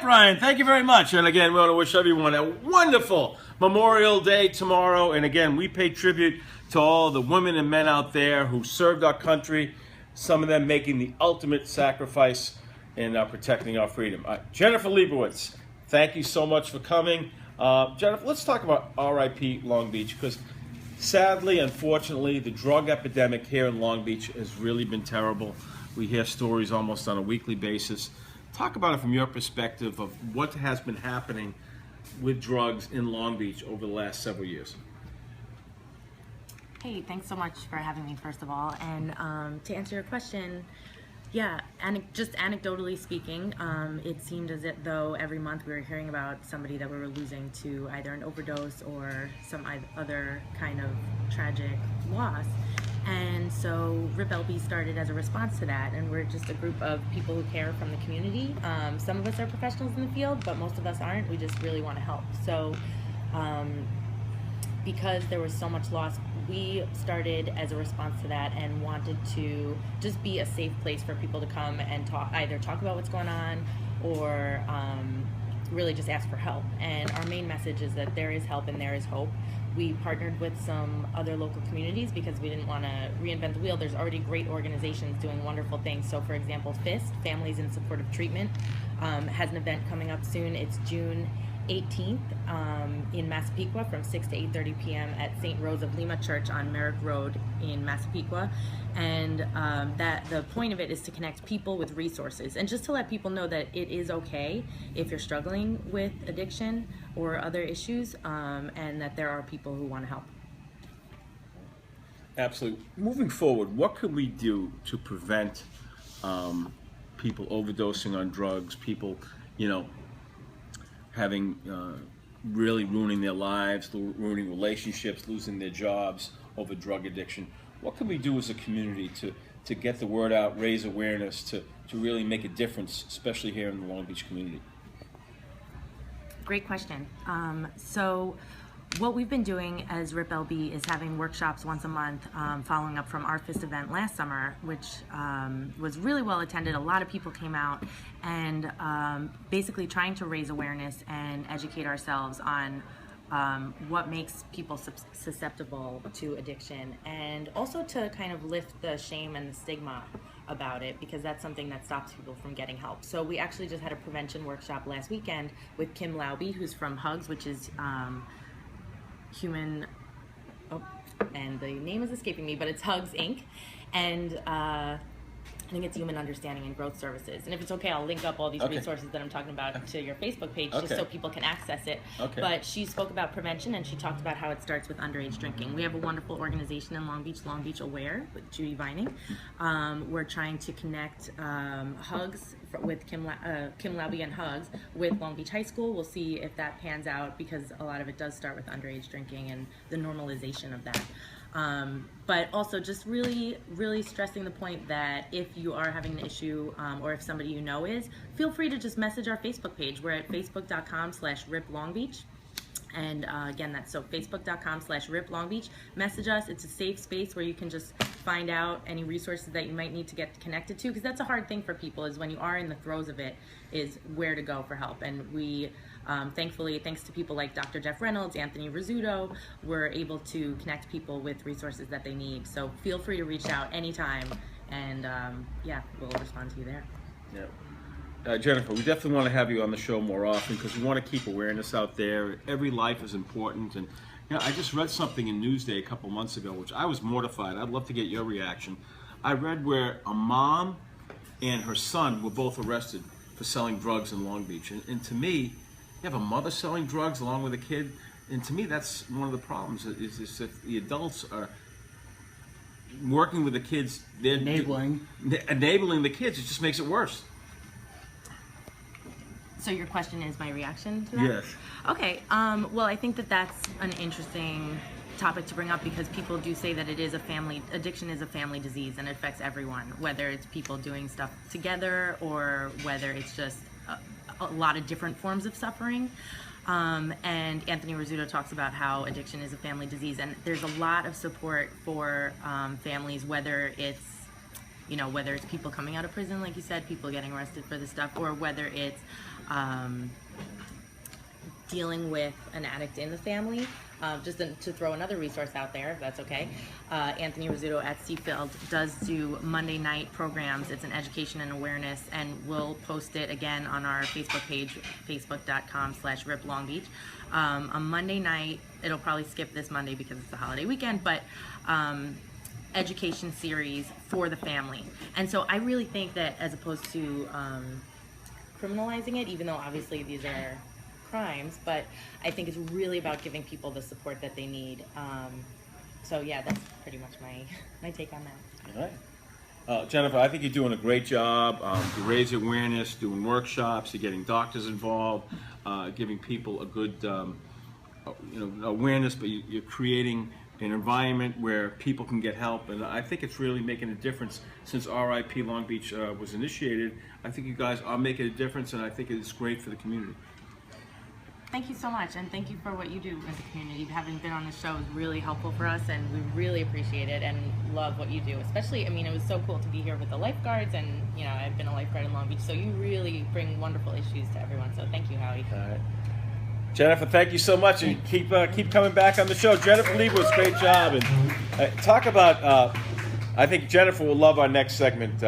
Brian, thank you very much. And again, we want to wish everyone a wonderful Memorial Day tomorrow. And again, we pay tribute to all the women and men out there who served our country, some of them making the ultimate sacrifice in protecting our freedom. Jennifer Leibowitz, thank you so much for coming. Jennifer, let's talk about RIP Long Beach, because sadly, unfortunately, the drug epidemic here in Long Beach has really been terrible. We hear stories almost on a weekly basis. Talk about it from your perspective of what has been happening with drugs in Long Beach over the last several years. Hey, thanks so much for having me, first of all. And to answer your question, yeah, just anecdotally speaking, it seemed as though every month we were hearing about somebody that we were losing to either an overdose or some other kind of tragic loss. And so RIP LB started as a response to that, and we're just a group of people who care from the community. Some of us are professionals in the field, but most of us aren't. We just really want to help. So because there was so much loss, we started as a response to that and wanted to just be a safe place for people to come and either talk about what's going on or really just ask for help. And our main message is that there is help and there is hope. We partnered with some other local communities because we didn't want to reinvent the wheel. There's already great organizations doing wonderful things. So for example, FIST, Families in Support of Treatment, has an event coming up soon. It's June 18th in Massapequa from 6 to 8:30 p.m. at St. Rose of Lima Church on Merrick Road in Massapequa. And that the point of it is to connect people with resources and just to let people know that it is okay if you're struggling with addiction or other issues, and that there are people who want to help. Absolutely. Moving forward, what could we do to prevent people overdosing on drugs, people, having really ruining their lives, ruining relationships, losing their jobs over drug addiction? What can we do as a community to get the word out, raise awareness, to really make a difference, especially here in the Long Beach community? Great question. So what we've been doing as RIP LB is having workshops once a month, following up from our FIST event last summer, which was really well attended. A lot of people came out, and basically trying to raise awareness and educate ourselves on what makes people susceptible to addiction, and also to kind of lift the shame and the stigma about it, because that's something that stops people from getting help. So we actually just had a prevention workshop last weekend with Kim Laube, who's from HUGS, which is and the name is escaping me, but it's HUGS Inc. And I think it's Human Understanding and Growth Services. And if it's okay, I'll link up all these resources that I'm talking about to your Facebook page, just so people can access it. But she spoke about prevention, and she talked about how it starts with underage drinking. We have a wonderful organization in Long Beach Aware, with Judy Vining. We're trying to connect HUGS with Kim Laube and HUGS with Long Beach High School. We'll see if that pans out, because a lot of it does start with underage drinking and the normalization of that. But also just really, really stressing the point that if you are having an issue, or if somebody you know is, feel free to just message our Facebook page. We're at facebook.com/RipLongBeach. And again, that's so facebook.com/RipLongBeach. Message us. It's a safe space where you can just find out any resources that you might need to get connected to, because that's a hard thing for people, is when you are in the throes of it, is where to go for help. And we thankfully, thanks to people like Dr. Jeff Reynolds, Anthony Rizzuto, we're able to connect people with resources that they need. So feel free to reach out anytime, and yeah, we'll respond to you there. Yeah. Jennifer, we definitely want to have you on the show more often, because we want to keep awareness out there. Every life is important. And I just read something in Newsday a couple months ago, which I was mortified. I'd love to get your reaction. I read where a mom and her son were both arrested for selling drugs in Long Beach. And to me, you have a mother selling drugs along with a kid, and to me that's one of the problems, is if the adults are working with the kids, they're enabling the kids, it just makes it worse. So your question is my reaction to that? Yes. Okay, well, I think that that's an interesting topic to bring up, because people do say that addiction is a family disease, and it affects everyone, whether it's people doing stuff together or whether it's just a lot of different forms of suffering. And Anthony Rizzuto talks about how addiction is a family disease, and there's a lot of support for families, whether it's people coming out of prison, like you said, people getting arrested for this stuff, or whether it's dealing with an addict in the family. To throw another resource out there, if that's okay. Anthony Rizzuto at Seafield does do Monday night programs. It's an education and awareness, and we'll post it again on our Facebook page, facebook.com/RIP Long Beach. On Monday night, it'll probably skip this Monday because it's the holiday weekend, but education series for the family. And so I really think that as opposed to criminalizing it, even though obviously these are crimes, but I think it's really about giving people the support that they need. So yeah, that's pretty much my take on that. All right. Jennifer, I think you're doing a great job to raise awareness, doing workshops, you're getting doctors involved, giving people a good awareness, but you're creating an environment where people can get help, and I think it's really making a difference since RIP Long Beach was initiated. I think you guys are making a difference, and I think it's great for the community. Thank you so much, and thank you for what you do as a community. Having been on the show is really helpful for us, and we really appreciate it and love what you do. Especially, I mean, it was so cool to be here with the lifeguards, and I've been a lifeguard in Long Beach, so you really bring wonderful issues to everyone. So thank you, Howie. All right. Jennifer, thank you so much, and keep coming back on the show. Jennifer Leibowitz, great job, and talk about. I think Jennifer will love our next segment.